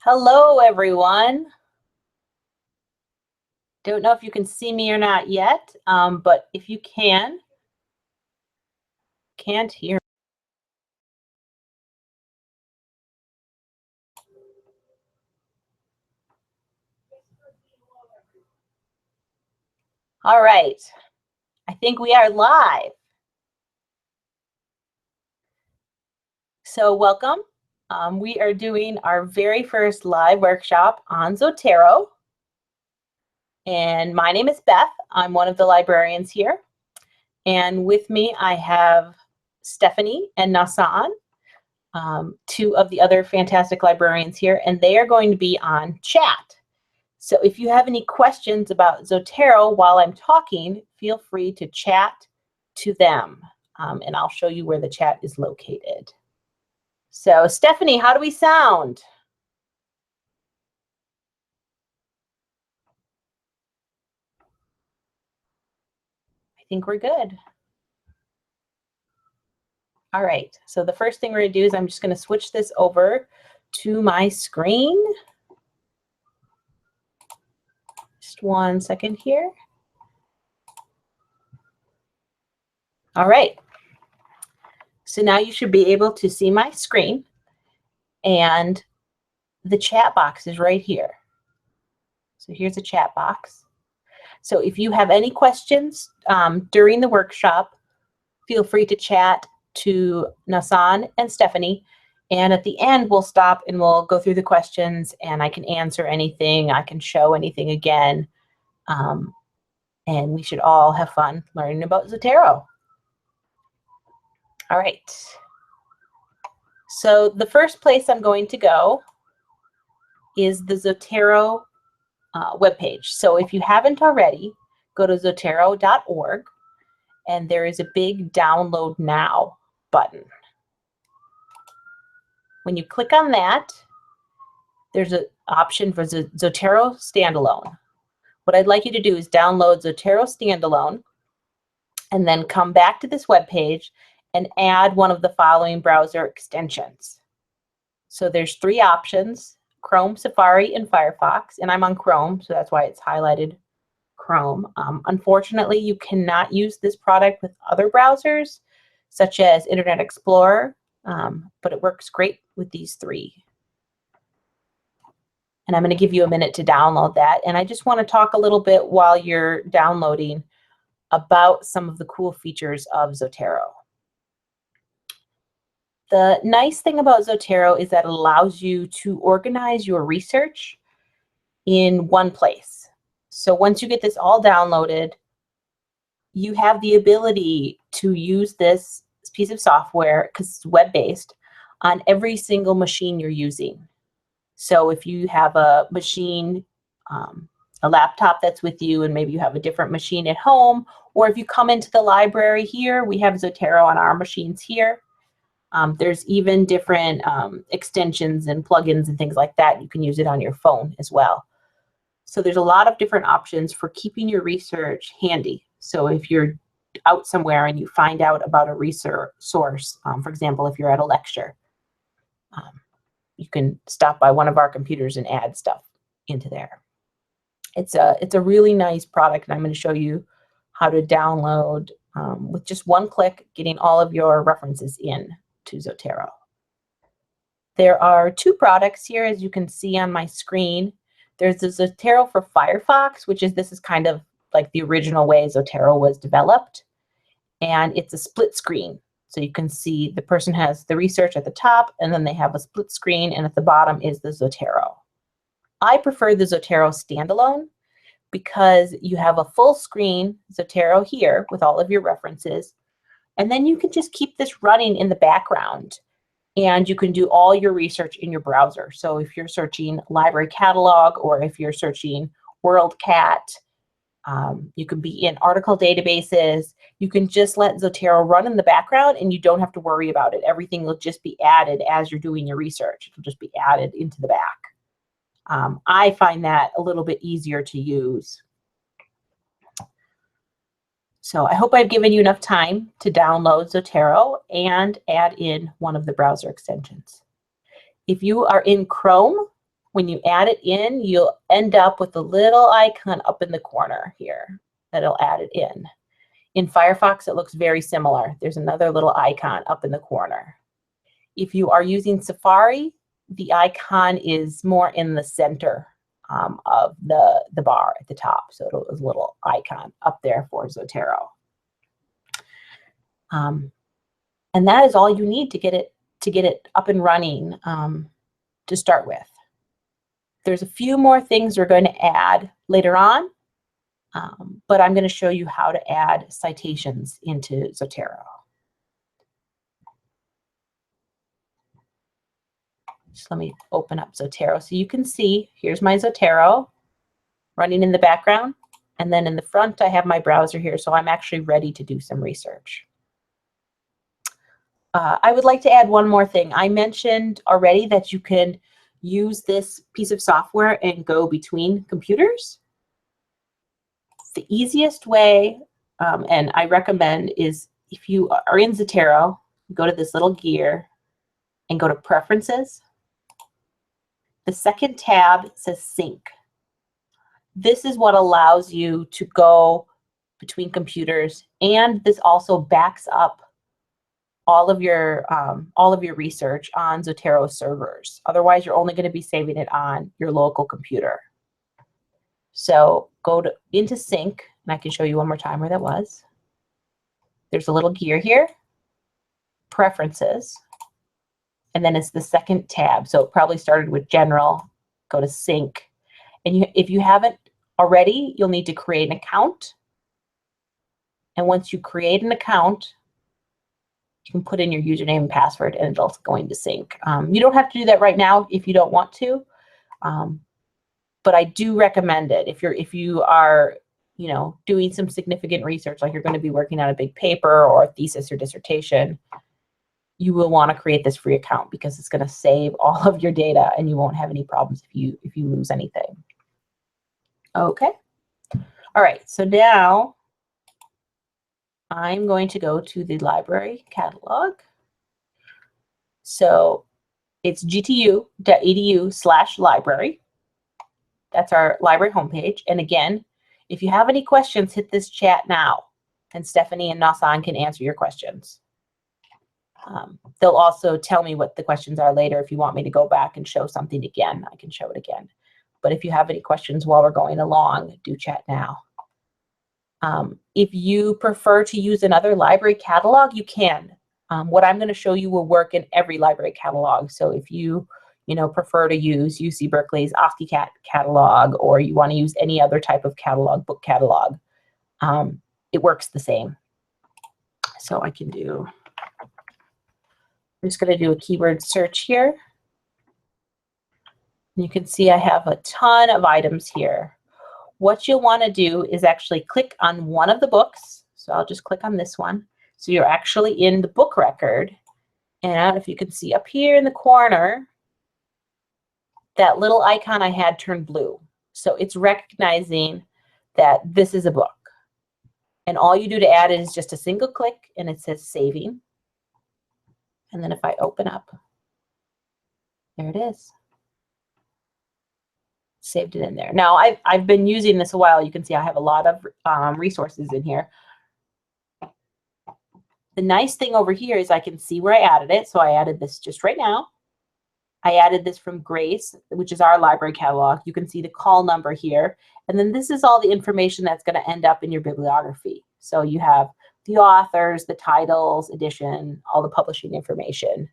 Hello, everyone. Don't know if you can see me or not yet, but if you can't hear. All right, I think we are live. So welcome. We are doing our very first live workshop on Zotero. And my name is Beth. I'm one of the librarians here. And with me, I have Stephanie and Nasan, two of the other fantastic librarians here, and they are going to be on chat. So if you have any questions about Zotero while I'm talking, feel free to chat to them, and I'll show you where the chat is located. So Stephanie, how do we sound? I think we're good. All right, so the first thing we're going to do is I'm just going to switch this over to my screen. Just 1 second here. All right. So now you should be able to see my screen, and the chat box is right here. So here's a chat box. So if you have any questions during the workshop, feel free to chat to Nasan and Stephanie. And at the end, we'll stop and we'll go through the questions, and I can answer anything. I can show anything again. And we should all have fun learning about Zotero. All right. So the first place I'm going to go is the Zotero webpage. So if you haven't already, go to zotero.org, and there is a big download now button. When you click on that, there's an option for Zotero standalone. What I'd like you to do is download Zotero standalone and then come back to this webpage and add one of the following browser extensions. So there's three options: Chrome, Safari, and Firefox, and I'm on Chrome, so that's why it's highlighted Chrome. Unfortunately, you cannot use this product with other browsers, such as Internet Explorer, but it works great with these three. And I'm going to give you a minute to download that. And I just want to talk a little bit while you're downloading about some of the cool features of Zotero. The nice thing about Zotero is that it allows you to organize your research in one place. So once you get this all downloaded, you have the ability to use this piece of software, because it's web-based, on every single machine you're using. So if you have a machine, a laptop that's with you, and maybe you have a different machine at home, or if you come into the library here, we have Zotero on our machines here. There's even different extensions and plugins and things like that. You can use it on your phone as well. So there's a lot of different options for keeping your research handy. So if you're out somewhere and you find out about a research source, for example, if you're at a lecture, you can stop by one of our computers and add stuff into there. It's a really nice product, and I'm going to show you how to download with just one click, getting all of your references in to Zotero. There are two products here, as you can see on my screen. There's the Zotero for Firefox, this is kind of like the original way Zotero was developed, and it's a split screen. So you can see the person has the research at the top, and then they have a split screen, and at the bottom is the Zotero. I prefer the Zotero standalone because you have a full screen Zotero here with all of your references, and then you can just keep this running in the background, and you can do all your research in your browser. So if you're searching library catalog, or if you're searching WorldCat, you can be in article databases. You can just let Zotero run in the background, and you don't have to worry about it. Everything will just be added as you're doing your research. It'll just be added into the back. I find that a little bit easier to use. So I hope I've given you enough time to download Zotero and add in one of the browser extensions. If you are in Chrome, when you add it in, you'll end up with a little icon up in the corner here that'll add it in. In Firefox, it looks very similar. There's another little icon up in the corner. If you are using Safari, the icon is more in the center of the bar at the top. So it's a little icon up there for Zotero. And that is all you need to get it up and running to start with. There's a few more things we're going to add later on, but I'm going to show you how to add citations into Zotero. Just let me open up Zotero so you can see, here's my Zotero running in the background. And then in the front, I have my browser here, so I'm actually ready to do some research. I would like to add one more thing. I mentioned already that you can use this piece of software and go between computers. The easiest way, and I recommend, is if you are in Zotero, go to this little gear and go to Preferences. The second tab says Sync. This is what allows you to go between computers, and this also backs up all of your research on Zotero servers. Otherwise, you're only going to be saving it on your local computer. So go into Sync, and I can show you one more time where that was. There's a little gear here, Preferences, and then it's the second tab. So it probably started with General, go to Sync. And if you haven't already, you'll need to create an account. And once you create an account, you can put in your username and password, and it'll go into Sync. You don't have to do that right now if you don't want to, but I do recommend it if you are, doing some significant research, like you're going to be working on a big paper or a thesis or dissertation. You will want to create this free account because it's going to save all of your data, and you won't have any problems if you lose anything. Okay. All right. So now I'm going to go to the library catalog. So it's gtu.edu/library. That's our library homepage. And again, if you have any questions, hit this chat now, and Stephanie and Nasan can answer your questions. They'll also tell me what the questions are later. If you want me to go back and show something again, I can show it again. But if you have any questions while we're going along, do chat now. If you prefer to use another library catalog, you can. What I'm going to show you will work in every library catalog. So if you prefer to use UC Berkeley's OftiCat catalog, or you want to use any other type of catalog, book catalog, it works the same. So I can do, I'm just going to do a keyword search here. You can see I have a ton of items here. What you'll want to do is actually click on one of the books. So I'll just click on this one. So you're actually in the book record. And if you can see up here in the corner, that little icon I had turned blue. So it's recognizing that this is a book. And all you do to add it is just a single click, and it says saving. And then if I open up, there it is. Saved it in there. Now, I've been using this a while. You can see I have a lot of resources in here. The nice thing over here is I can see where I added it. So I added this just right now. I added this from Grace, which is our library catalog. You can see the call number here. And then this is all the information that's going to end up in your bibliography. So you have the authors, the titles, edition, all the publishing information.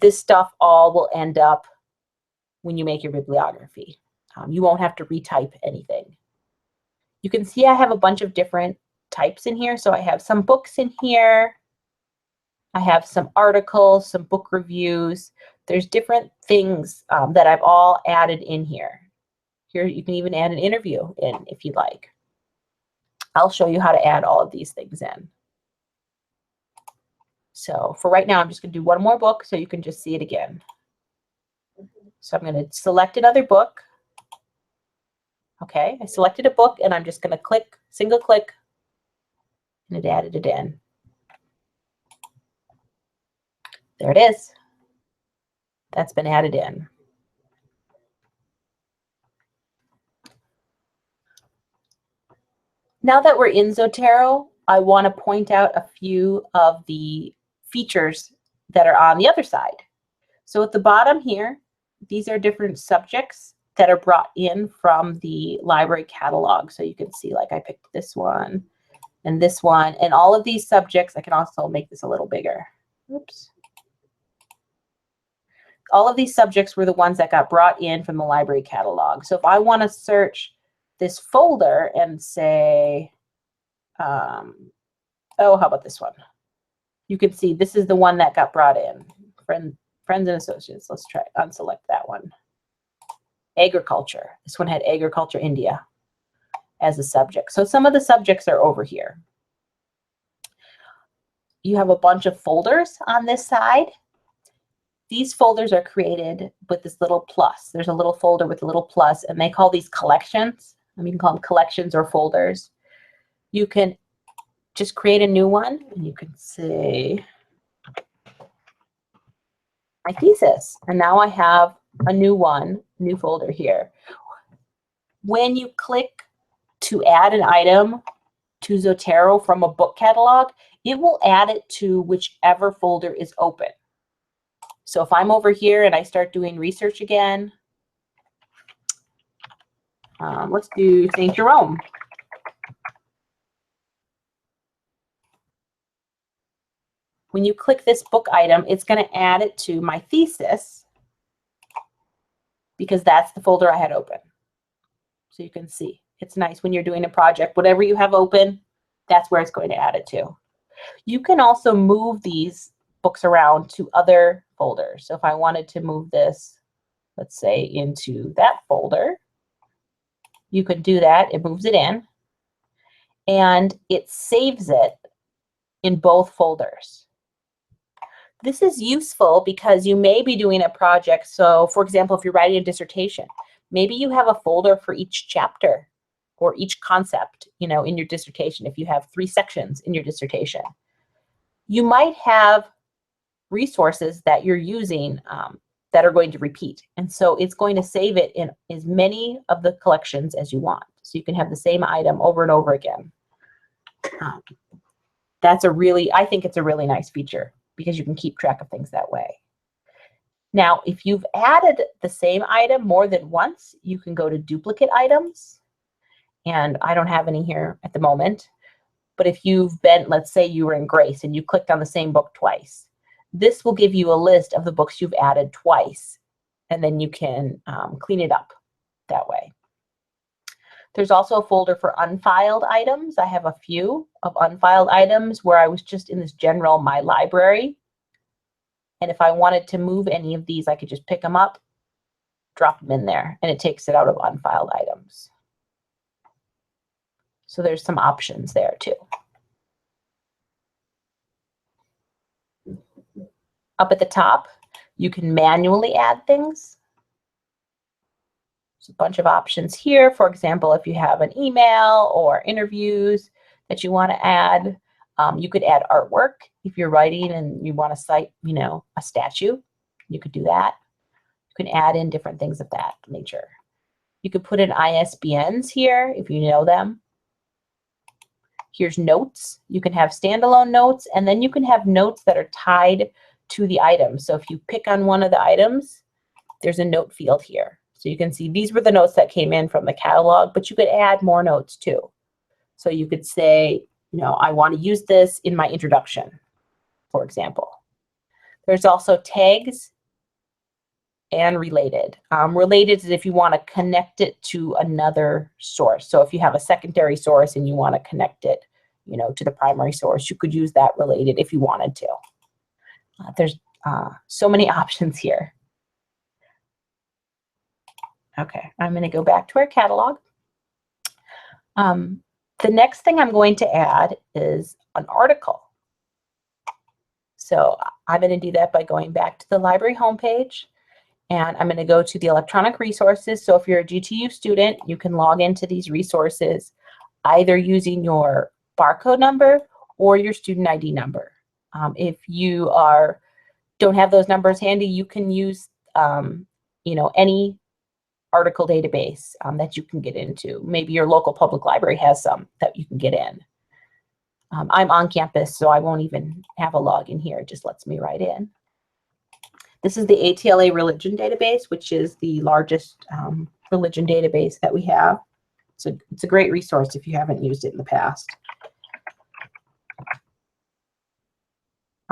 This stuff all will end up when you make your bibliography. You won't have to retype anything. You can see I have a bunch of different types in here. So I have some books in here. I have some articles, some book reviews. There's different things that I've all added in here. Here you can even add an interview in if you'd like. I'll show you how to add all of these things in. So for right now, I'm just going to do one more book so you can just see it again. So I'm going to select another book. Okay, I selected a book, and I'm just going to click, single click, and it added it in. There it is. That's been added in. Now that we're in Zotero, I want to point out a few of the features that are on the other side. So at the bottom here, these are different subjects that are brought in from the library catalog. So you can see, like, I picked this one and this one, and all of these subjects, I can also make this a little bigger. Oops. All of these subjects were the ones that got brought in from the library catalog. So if I want to search this folder and say, oh, how about this one? You can see this is the one that got brought in. Friends and associates. Let's try unselect that one. Agriculture. This one had Agriculture India as a subject. So some of the subjects are over here. You have a bunch of folders on this side. These folders are created with this little plus. There's a little folder with a little plus, and they call these collections. I mean, you can call them collections or folders. You can just create a new one, and you can say my thesis. And now I have a new one, new folder here. When you click to add an item to Zotero from a book catalog, it will add it to whichever folder is open. So if I'm over here and I start doing research again, let's do St. Jerome. When you click this book item, it's going to add it to my thesis because that's the folder I had open. So you can see, it's nice when you're doing a project, whatever you have open, that's where it's going to add it to. You can also move these books around to other folders. So if I wanted to move this, let's say, into that folder, you could do that. It moves it in, and it saves it in both folders. This is useful because you may be doing a project. So for example, if you're writing a dissertation, maybe you have a folder for each chapter or each concept, you know, in your dissertation. If you have 3 sections in your dissertation, you might have resources that you're using that are going to repeat. And so it's going to save it in as many of the collections as you want. So you can have the same item over and over again. That's a really, I think it's a really nice feature because you can keep track of things that way. Now, if you've added the same item more than once, you can go to duplicate items. And I don't have any here at the moment. But if you've been, let's say you were in Grace and you clicked on the same book twice, this will give you a list of the books you've added twice. And then you can clean it up that way. There's also a folder for unfiled items. I have a few of unfiled items where I was just in this general My Library. And if I wanted to move any of these, I could just pick them up, drop them in there, and it takes it out of unfiled items. So there's some options there too. Up at the top, you can manually add things. There's a bunch of options here. For example, if you have an email or interviews that you want to add, you could add artwork. If you're writing and you want to cite, you know, a statue, you could do that. You can add in different things of that nature. You could put in ISBNs here if you know them. Here's notes. You can have standalone notes, and then you can have notes that are tied to the item. So if you pick on one of the items, there's a note field here. So you can see these were the notes that came in from the catalog, but you could add more notes too. So you could say, you know, I want to use this in my introduction, for example. There's also tags and related. Related is if you want to connect it to another source. So if you have a secondary source and you want to connect it, you know, to the primary source, you could use that related if you wanted to. There's so many options here. Okay, I'm going to go back to our catalog. The next thing I'm going to add is an article. So I'm going to do that by going back to the library homepage, and I'm going to go to the electronic resources. So if you're a GTU student, you can log into these resources either using your barcode number or your student ID number. If you don't have those numbers handy, you can use you know, any article database that you can get into. Maybe your local public library has some that you can get in. I'm on campus, so I won't even have a login here. It just lets me right in. This is the ATLA religion database, which is the largest religion database that we have. So it's a great resource if you haven't used it in the past.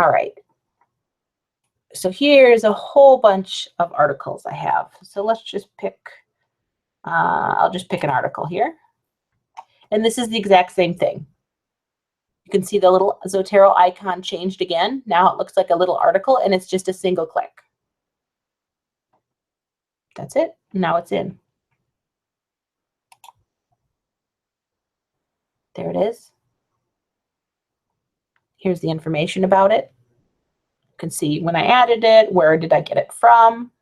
All right. So here's a whole bunch of articles I have. So let's just pick, I'll just pick an article here. And this is the exact same thing. You can see the little Zotero icon changed again. Now it looks like a little article, and it's just a single click. That's it. Now it's in. There it is. Here's the information about it. You can see when I added it, where did I get it from,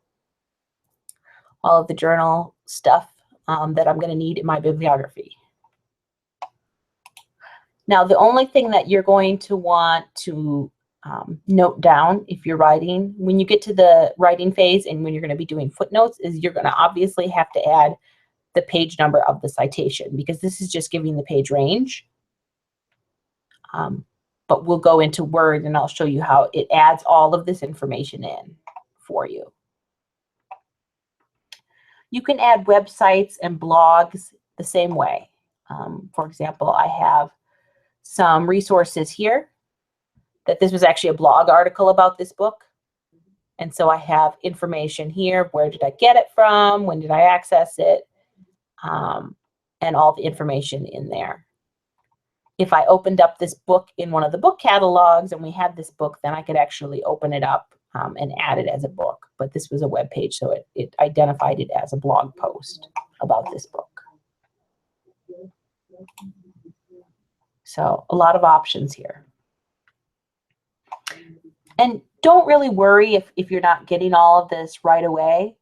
all of the journal stuff that I'm going to need in my bibliography. Now, the only thing that you're going to want to note down if you're writing, when you get to the writing phase and when you're going to be doing footnotes, is you're going to obviously have to add the page number of the citation, because this is just giving the page range. But we'll go into Word and I'll show you how it adds all of this information in for you. You can add websites and blogs the same way. For example, I have some resources here that this was actually a blog article about this book. And so I have information here. Where did I get it from? When did I access it? And all the information in there. If I opened up this book in one of the book catalogs and we had this book, then I could actually open it up and add it as a book. But this was a web page, so it identified it as a blog post about this book. So a lot of options here. And don't really worry if you're not getting all of this right away.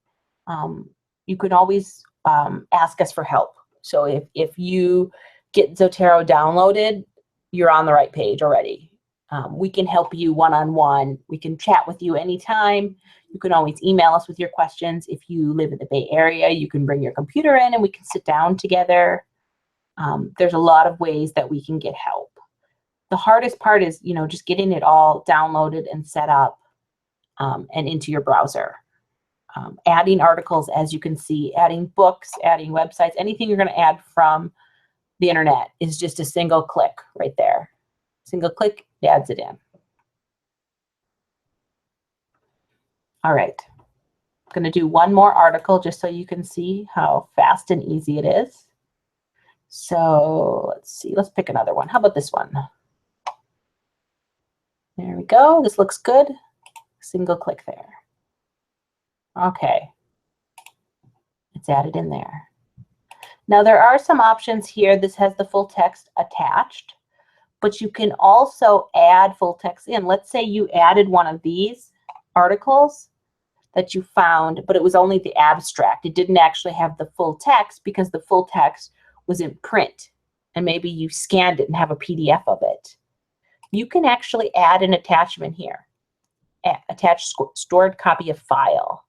You can always ask us for help. So if you get Zotero downloaded, you're on the right page already. We can help you one-on-one. We can chat with you anytime. You can always email us with your questions. If you live in the Bay Area, you can bring your computer in and we can sit down together. There's a lot of ways that we can get help. The hardest part is, just getting it all downloaded and set up and into your browser. Adding articles, as you can see, adding books, adding websites, anything you're going to add from the internet is just a single click right there. Single click, it adds it in. All right. I'm going to do one more article just so you can see how fast and easy it is. So let's see. Let's pick another one. How about this one? There we go. This looks good. Single click there. Okay. It's added in there. Now there are some options here. This has the full text attached, but you can also add full text in. Let's say you added one of these articles that you found, but it was only the abstract. It didn't actually have the full text because the full text was in print, and maybe you scanned it and have a PDF of it. You can actually add an attachment here. Attach stored copy of file.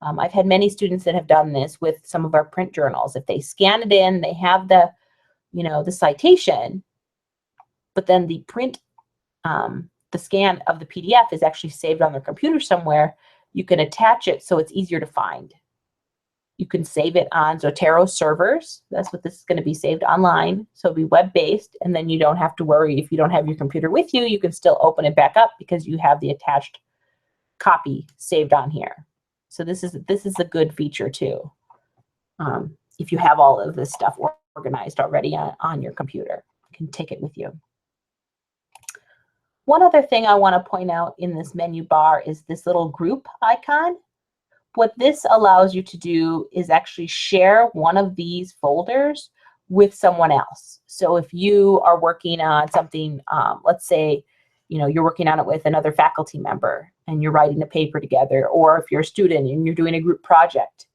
I've had many students that have done this with some of our print journals. If they scan it in, they have the, the citation, but then the print, the scan of the PDF is actually saved on their computer somewhere. You can attach it so it's easier to find. You can save it on Zotero servers. That's what this is going to be saved online. So it'll be web-based, and then you don't have to worry if you don't have your computer with you. You can still open it back up because you have the attached copy saved on here. So this is a good feature too. If you have all of this stuff organized already on your computer, you can take it with you. One other thing I want to point out in this menu bar is this little group icon. What this allows you to do is actually share one of these folders with someone else. So if you are working on something, let's say, you're working on it with another faculty member and you're writing a paper together, or if you're a student and you're doing a group project,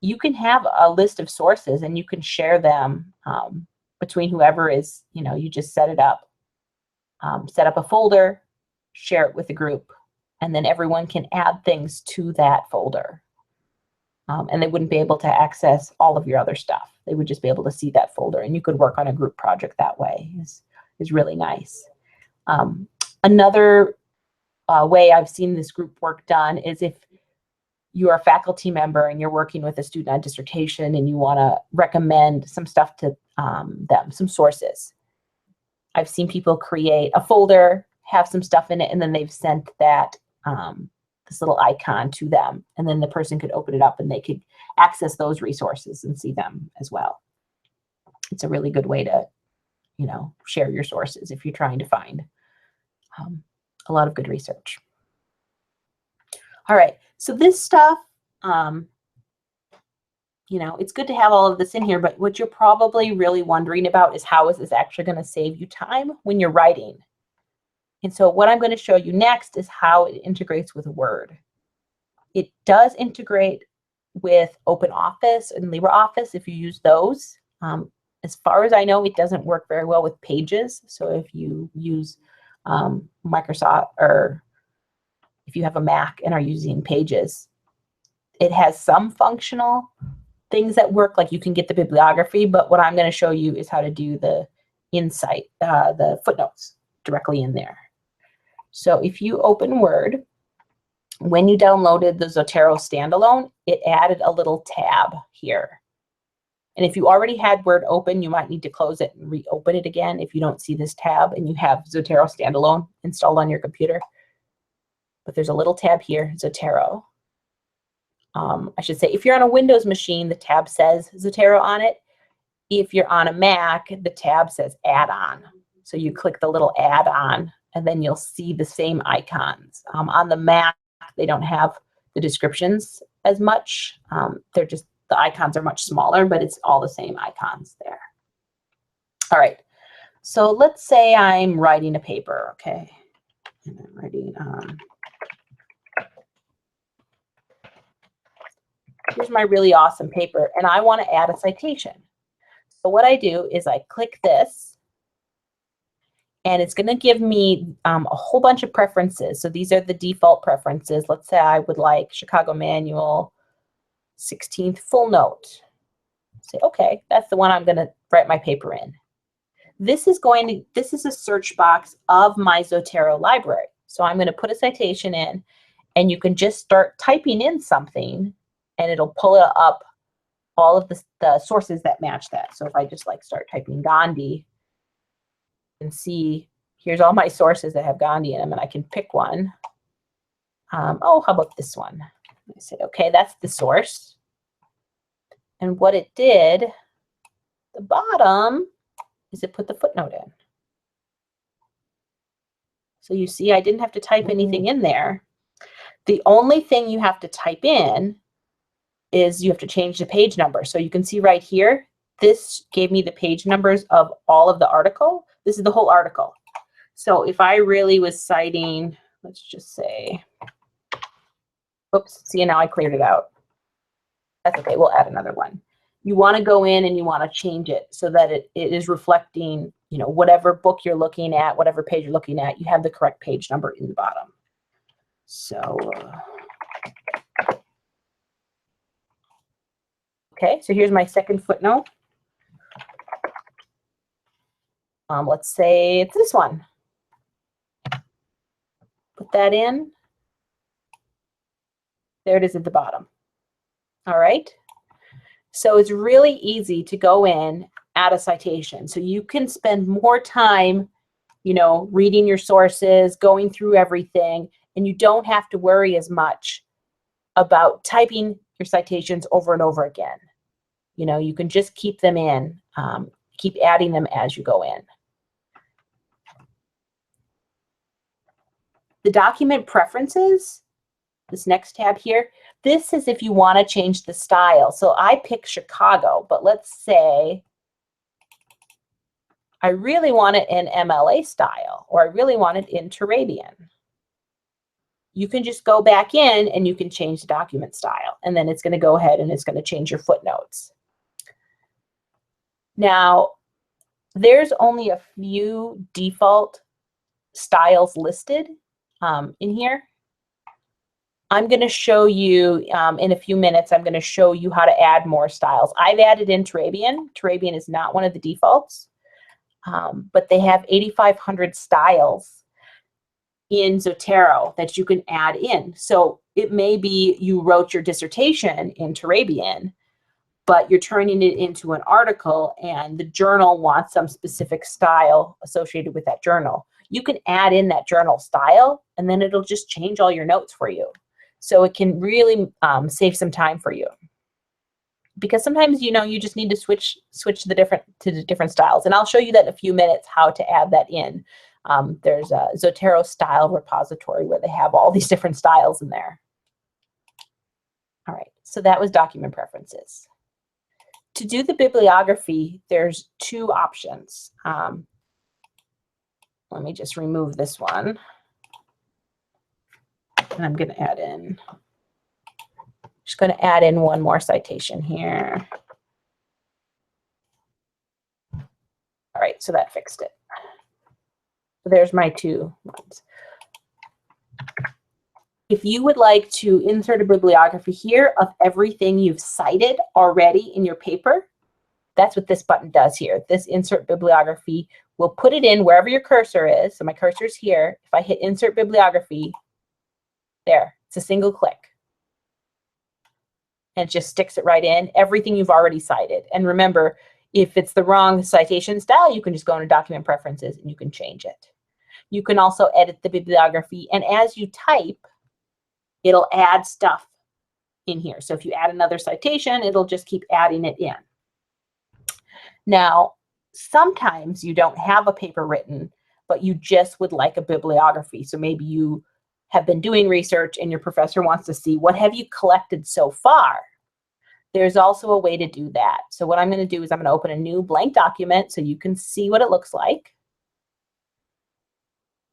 you can have a list of sources and you can share them between whoever is, you just set it up. Set up a folder, share it with the group, and then everyone can add things to that folder. and they wouldn't be able to access all of your other stuff. They would just be able to see that folder, and you could work on a group project that way. Is really nice. Another way I've seen this group work done is if you're a faculty member and you're working with a student on dissertation and you want to recommend some stuff to them, some sources. I've seen people create a folder, have some stuff in it, and then they've sent that this little icon to them, and then the person could open it up and they could access those resources and see them as well. It's a really good way to, share your sources if you're trying to find a lot of good research. All right, so this stuff, it's good to have all of this in here, but what you're probably really wondering about is how is this actually going to save you time when you're writing? And so what I'm going to show you next is how it integrates with Word. It does integrate with OpenOffice and LibreOffice if you use those. As far as I know, it doesn't work very well with Pages. So if you use Microsoft, or if you have a Mac and are using Pages, it has some functional things that work, like you can get the bibliography, but what I'm going to show you is how to do the insight, the footnotes directly in there. So if you open Word, when you downloaded the Zotero standalone, it added a little tab here. And if you already had Word open, you might need to close it and reopen it again if you don't see this tab and you have Zotero standalone installed on your computer. But there's a little tab here, Zotero. I should say, if you're on a Windows machine, the tab says Zotero on it. If you're on a Mac, the tab says Add-on. So you click the little Add-on, and then you'll see the same icons. On the Mac, they don't have the descriptions as much. They're just, the icons are much smaller, but it's all the same icons there. All right, so let's say I'm writing a paper, okay? And I'm writing, here's my really awesome paper, and I want to add a citation. So what I do is I click this, and it's going to give me a whole bunch of preferences. So these are the default preferences. Let's say I would like Chicago Manual 16th full note. Say, okay, that's the one I'm going to write my paper in. This is a search box of my Zotero library. So I'm going to put a citation in, and you can just start typing in something, and it'll pull up all of the sources that match that. So if I just start typing Gandhi, you can see here's all my sources that have Gandhi in them, and I can pick one. Oh, how about this one? I say, okay, that's the source. And what it did, the bottom, is it put the footnote in. So you see, I didn't have to type anything in there. The only thing you have to type in is you have to change the page number. So you can see right here, this gave me the page numbers of all of the article. This is the whole article. So if I really was citing, let's just say, oops, see, now I cleared it out. That's okay, we'll add another one. You want to go in and you want to change it so that it is reflecting, whatever book you're looking at, whatever page you're looking at, you have the correct page number in the bottom. So, okay, so here's my second footnote. Let's say it's this one. Put that in. There it is at the bottom. All right. So it's really easy to go in, add a citation. So you can spend more time, reading your sources, going through everything, and you don't have to worry as much about typing your citations over and over again. You can just keep them in, keep adding them as you go in. The document preferences, this next tab here, this is if you want to change the style. So I pick Chicago, but let's say I really want it in MLA style, or I really want it in Turanian. You can just go back in and you can change the document style, and then it's going to go ahead and it's going to change your footnotes. Now, there's only a few default styles listed in here. I'm going to show you in a few minutes, I'm going to show you how to add more styles. I've added in Turabian. Turabian is not one of the defaults, but they have 8,500 styles in Zotero that you can add in. So it may be you wrote your dissertation in Turabian, but you're turning it into an article and the journal wants some specific style associated with that journal. You can add in that journal style and then it'll just change all your notes for you. So it can really save some time for you. Because sometimes, you know, you just need to switch to the different styles. And I'll show you that in a few minutes how to add that in. There's a Zotero style repository where they have all these different styles in there. All right, so that was document preferences. To do the bibliography, there's two options. Let me just remove this one. And I'm going to add in, just going to add in one more citation here. All right, so that fixed it. So there's my two ones. If you would like to insert a bibliography here of everything you've cited already in your paper, that's what this button does here. This insert bibliography will put it in wherever your cursor is. So my cursor is here. If I hit insert bibliography, there, it's a single click. And it just sticks it right in, everything you've already cited. And remember, if it's the wrong citation style, you can just go into document preferences and you can change it. You can also edit the bibliography. And as you type, it'll add stuff in here. So if you add another citation, it'll just keep adding it in. Now, sometimes you don't have a paper written, but you just would like a bibliography. So maybe you have been doing research and your professor wants to see what have you collected so far. There's also a way to do that. So what I'm going to do is I'm going to open a new blank document so you can see what it looks like.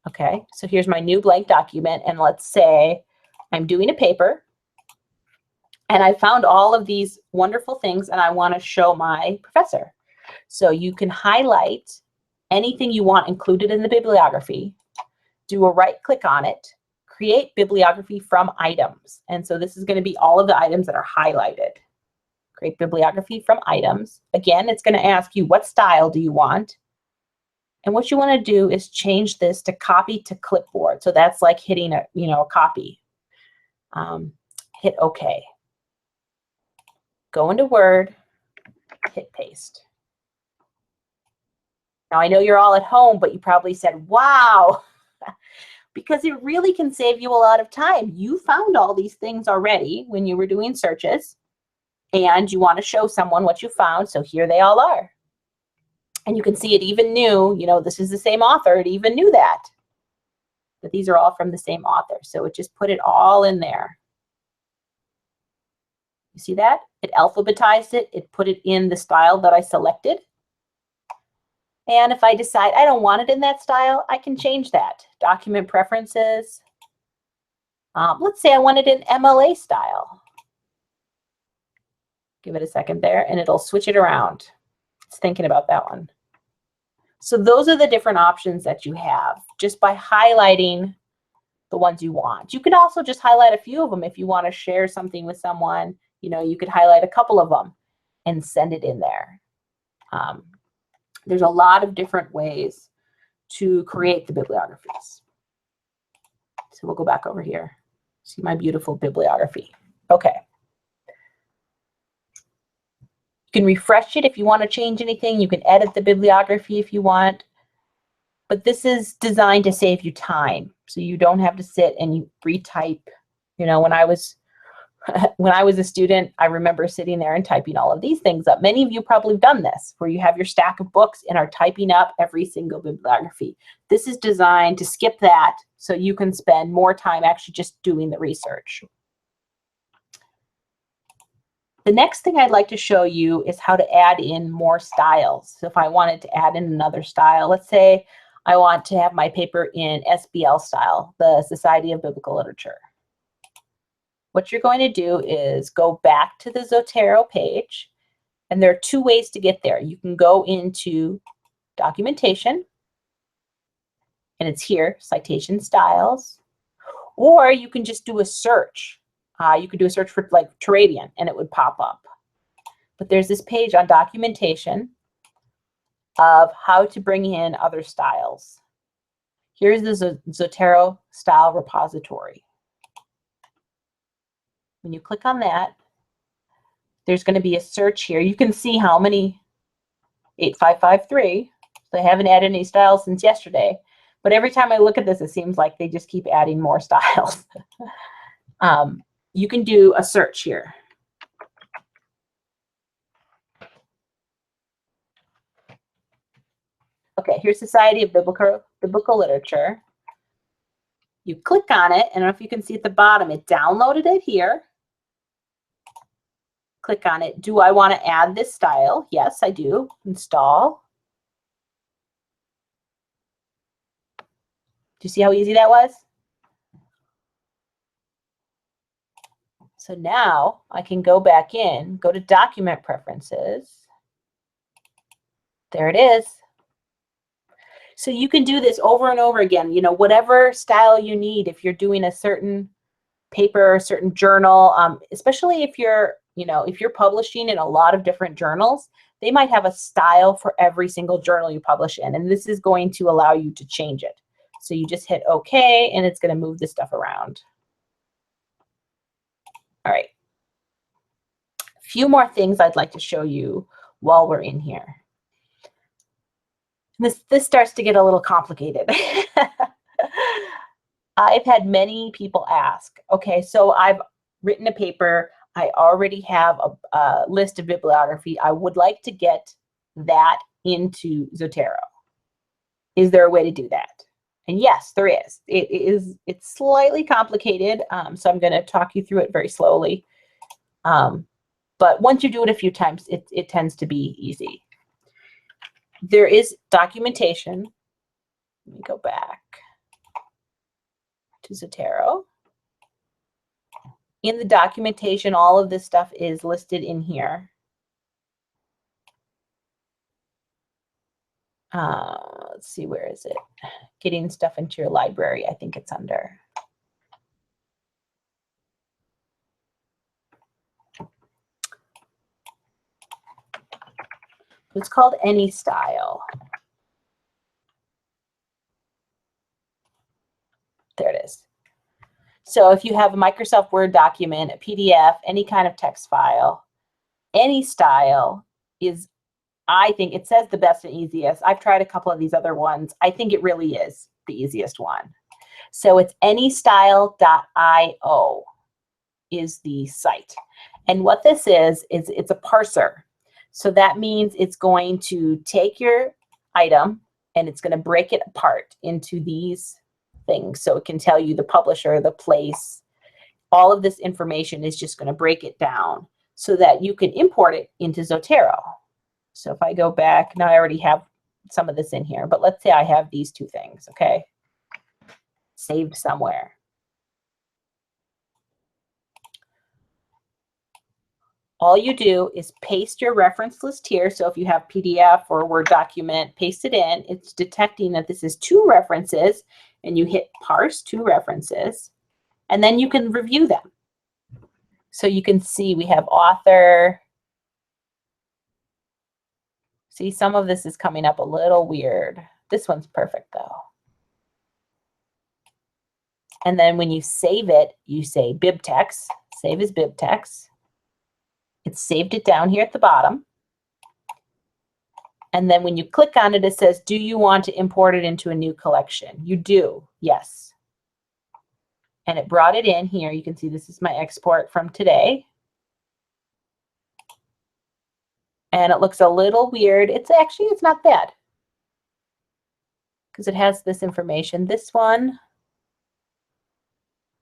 Okay, so here's my new blank document, and let's say I'm doing a paper and I found all of these wonderful things and I want to show my professor. So you can highlight anything you want included in the bibliography, do a right click on it, create bibliography from items. And so this is going to be all of the items that are highlighted. Create bibliography from items. Again, it's going to ask you what style do you want? And what you want to do is change this to copy to clipboard. So that's like hitting a, a copy. Hit OK. Go into Word, hit paste. Now I know you're all at home, but you probably said, wow, because it really can save you a lot of time. You found all these things already when you were doing searches, and you want to show someone what you found, so here they all are. And you can see it even knew, this is the same author, it even knew that. But these are all from the same author, so it just put it all in there. You see that? It alphabetized it, it put it in the style that I selected. And if I decide I don't want it in that style, I can change that. Document preferences. Let's say I want it in MLA style. Give it a second there, and it'll switch it around. It's thinking about that one. So those are the different options that you have just by highlighting the ones you want. You could also just highlight a few of them if you want to share something with someone. You could highlight a couple of them and send it in there. There's a lot of different ways to create the bibliographies. So we'll go back over here. See my beautiful bibliography. Okay. You can refresh it if you want to change anything. You can edit the bibliography if you want. But this is designed to save you time, so you don't have to sit and you retype. When I was a student, I remember sitting there and typing all of these things up. Many of you probably have done this, where you have your stack of books and are typing up every single bibliography. This is designed to skip that so you can spend more time actually just doing the research. The next thing I'd like to show you is how to add in more styles. So if I wanted to add in another style, let's say I want to have my paper in SBL style, the Society of Biblical Literature. What you're going to do is go back to the Zotero page, and there are two ways to get there. You can go into documentation, and it's here, citation styles, Or you can just do a search. You could do a search for like Turabian and it would pop up. But there's this page on documentation of how to bring in other styles. Here's the Zotero style repository. When you click on that, there's going to be a search here. You can see how many 8553. They haven't added any styles since yesterday. But every time I look at this, it seems like they just keep adding more styles. You can do a search here. Okay, here's Society of Biblical Literature. You click on it, and I don't know if you can see at the bottom, it downloaded it here. Click on it. Do I want to add this style? Yes, I do. Install. Do you see how easy that was? So now I can go back in, go to Document Preferences. There it is. So you can do this over and over again, you know, whatever style you need. If you're doing a certain paper, a certain journal, especially if you're, you know, if you're publishing in a lot of different journals, they might have a style for every single journal you publish in, and this is going to allow you to change it. So you just hit OK, and it's going to move this stuff around. All right. A few more things I'd like to show you while we're in here. This starts to get a little complicated. I've had many people ask, okay, so I've written a paper. I already have a list of bibliography. I would like to get that into Zotero. Is there a way to do that? And yes, there is. It's slightly complicated, so I'm going to talk you through it very slowly. But once you do it a few times, it tends to be easy. There is documentation. Let me go back to Zotero. In the documentation, all of this stuff is listed in here. Let's see, where is it? Getting stuff into your library, I think it's under. It's called Any Style. There it is. So if you have a Microsoft Word document, a PDF, any kind of text file, any style is, I think it says the best and easiest. I've tried a couple of these other ones. I think it really is the easiest one. So it's anystyle.io is the site. And what this is it's a parser. So that means it's going to take your item and it's going to break it apart into these things. So it can tell you the publisher, the place, all of this information is just going to break it down so that you can import it into Zotero. So if I go back, now I already have some of this in here, but let's say I have these two things, okay? Saved somewhere. All you do is paste your reference list here. So if you have PDF or a Word document, paste it in. It's detecting that this is two references, and you hit parse two references, and then you can review them. So you can see we have author. See, some of this is coming up a little weird. This one's perfect, though. And then when you save it, you say BibTeX. Save as BibTeX. It's saved it down here at the bottom. And then when you click on it, it says, do you want to import it into a new collection? You do, yes. And it brought it in here. You can see this is my export from today. And it looks a little weird. It's not bad because it has this information. This one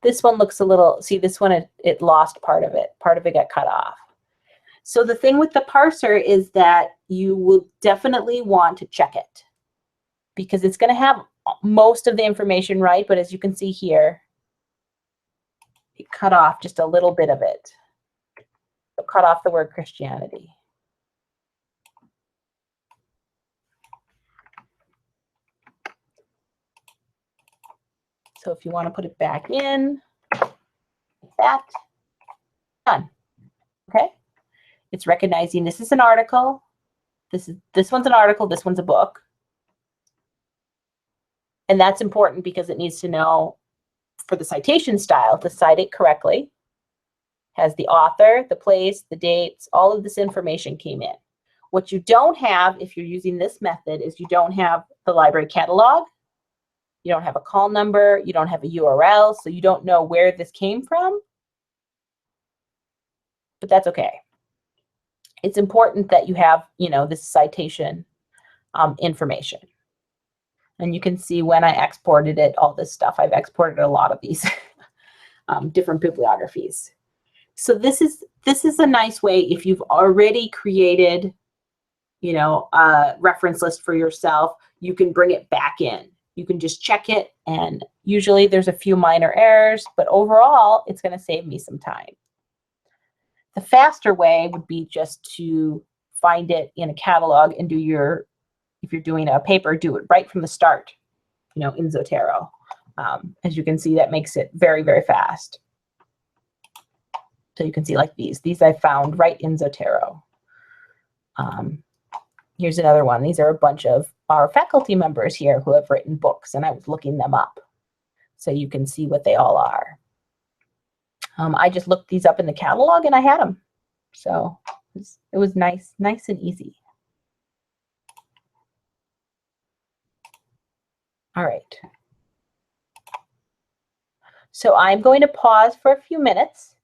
looks a little, see this one, it lost part of it. Part of it got cut off. So the thing with the parser is that you will definitely want to check it because it's going to have most of the information right, but as you can see here, it cut off just a little bit of it. It cut off the word Christianity. So if you want to put it back in, like that, done. Okay. It's recognizing this is an article. This one's an article. This one's a book. And that's important because it needs to know for the citation style to cite it correctly. Has the author, the place, the dates, all of this information came in. What you don't have if you're using this method is you don't have the library catalog. You don't have a call number. You don't have a URL. So you don't know where this came from. But that's okay. It's important that you have, this citation information. And you can see when I exported it, all this stuff. I've exported a lot of these different bibliographies. So this is a nice way if you've already created, a reference list for yourself, you can bring it back in. You can just check it, and usually there's a few minor errors, but overall, it's going to save me some time. The faster way would be just to find it in a catalog and if you're doing a paper, do it right from the start, in Zotero. As you can see, that makes it very, very fast. So you can see like these I found right in Zotero. Here's another one. These are a bunch of our faculty members here who have written books, and I was looking them up. So you can see what they all are. I just looked these up in the catalog and I had them. So it was nice and easy. All right. So I'm going to pause for a few minutes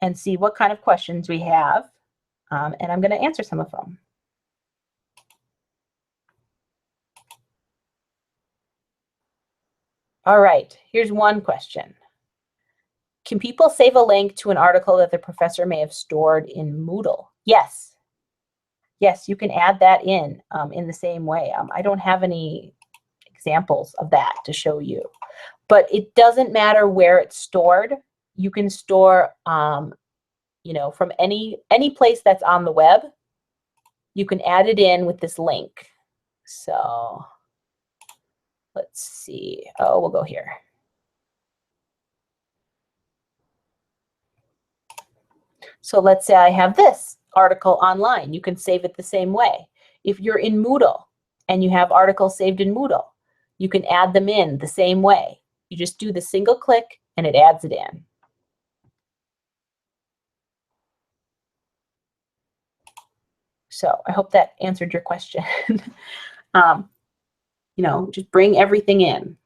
and see what kind of questions we have. And I'm going to answer some of them. All right, here's one question. Can people save a link to an article that the professor may have stored in Moodle? Yes. Yes, you can add that in the same way. I don't have any examples of that to show you, but it doesn't matter where it's stored. You can store, from any place that's on the web. You can add it in with this link. So let's see. Oh, we'll go here. So let's say I have this article online. You can save it the same way. If you're in Moodle and you have articles saved in Moodle, you can add them in the same way. You just do the single click and it adds it in. So I hope that answered your question. Just bring everything in.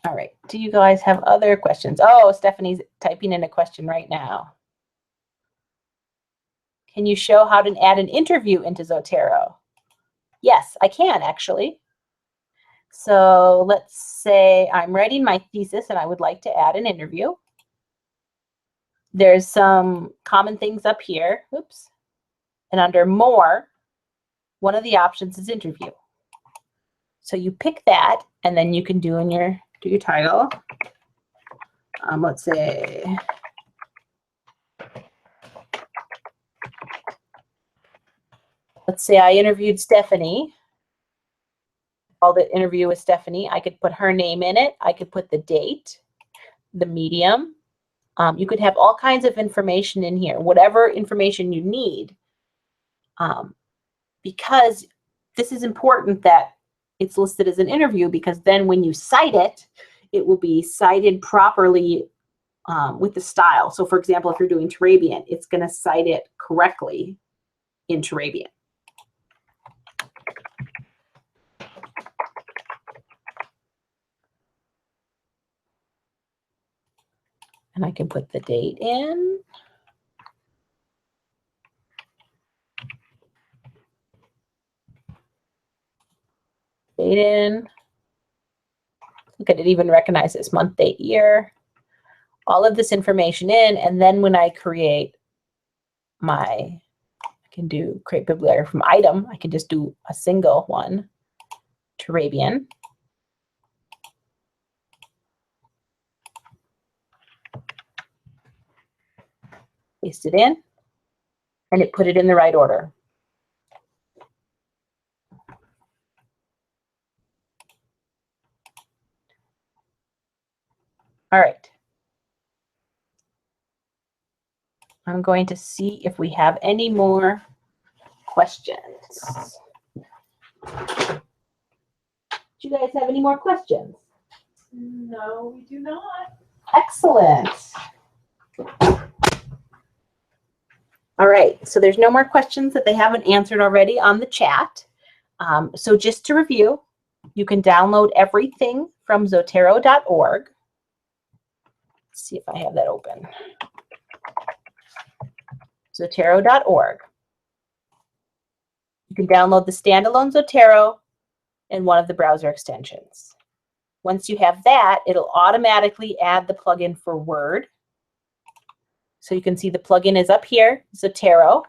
All right. Do you guys have other questions? Oh, Stephanie's typing in a question right now. Can you show how to add an interview into Zotero? Yes, I can actually. So let's say I'm writing my thesis and I would like to add an interview. There's some common things up here. Oops. And under more, one of the options is interview. So you pick that, and then you can do your title. Let's say I interviewed Stephanie. Called the interview with Stephanie. I could put her name in it. I could put the date, the medium. You could have all kinds of information in here, whatever information you need. Because this is important that it's listed as an interview, because then when you cite it, it will be cited properly with the style. So for example, if you're doing Turabian, it's going to cite it correctly in Turabian. And I can put the date in. Date in. Look at it, even recognizes month, date, year. All of this information in, and then when I create I can do create bibliography from item. I can just do a single one, Turabian. Paste it in, and it put it in the right order. All right. I'm going to see if we have any more questions. Do you guys have any more questions? No, we do not. Excellent. All right, so there's no more questions that they haven't answered already on the chat. So just to review, you can download everything from Zotero.org. Let's see if I have that open. Zotero.org. You can download the standalone Zotero and one of the browser extensions. Once you have that, it'll automatically add the plugin for Word. So you can see the plugin is up here, Zotero.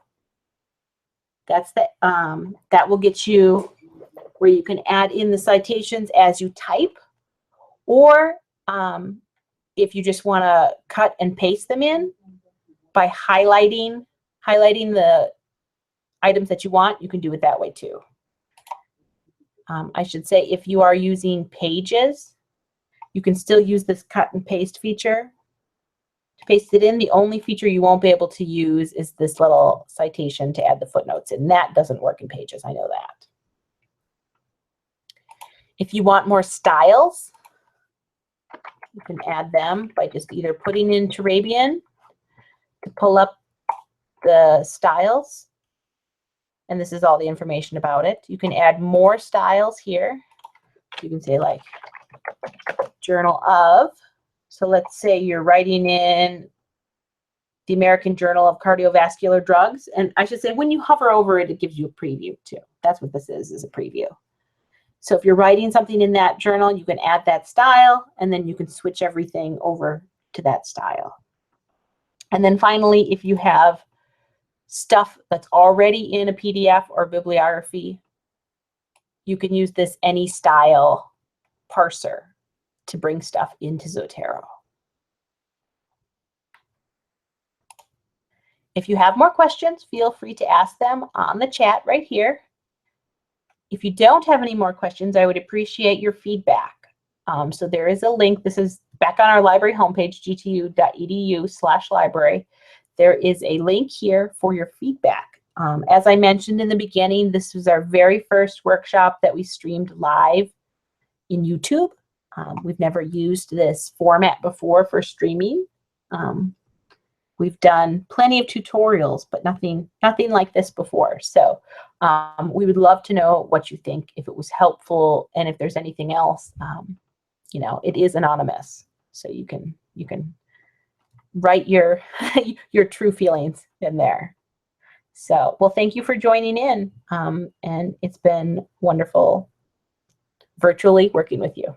That's the that will get you where you can add in the citations as you type, or if you just want to cut and paste them in by highlighting the items that you want, you can do it that way too. I should say if you are using Pages, you can still use this cut and paste feature to paste it in. The only feature you won't be able to use is this little citation to add the footnotes in. That doesn't work in Pages, I know that. If you want more styles, you can add them by just either putting in Turabian to pull up the styles. And this is all the information about it. You can add more styles here. You can say like Journal of. So let's say you're writing in the American Journal of Cardiovascular Drugs. And I should say when you hover over it, it gives you a preview too. That's what this is a preview. So if you're writing something in that journal, you can add that style, and then you can switch everything over to that style. And then finally, if you have stuff that's already in a PDF or bibliography, you can use this any style parser to bring stuff into Zotero. If you have more questions, feel free to ask them on the chat right here. If you don't have any more questions, I would appreciate your feedback. So there is a link. This is back on our library homepage, gtu.edu/library. There is a link here for your feedback. As I mentioned in the beginning, this was our very first workshop that we streamed live in YouTube. We've never used this format before for streaming. We've done plenty of tutorials, but nothing like this before. So we would love to know what you think, if it was helpful, and if there's anything else. You know, it is anonymous, so you can write your your true feelings in there. So, well, thank you for joining in, and it's been wonderful virtually working with you.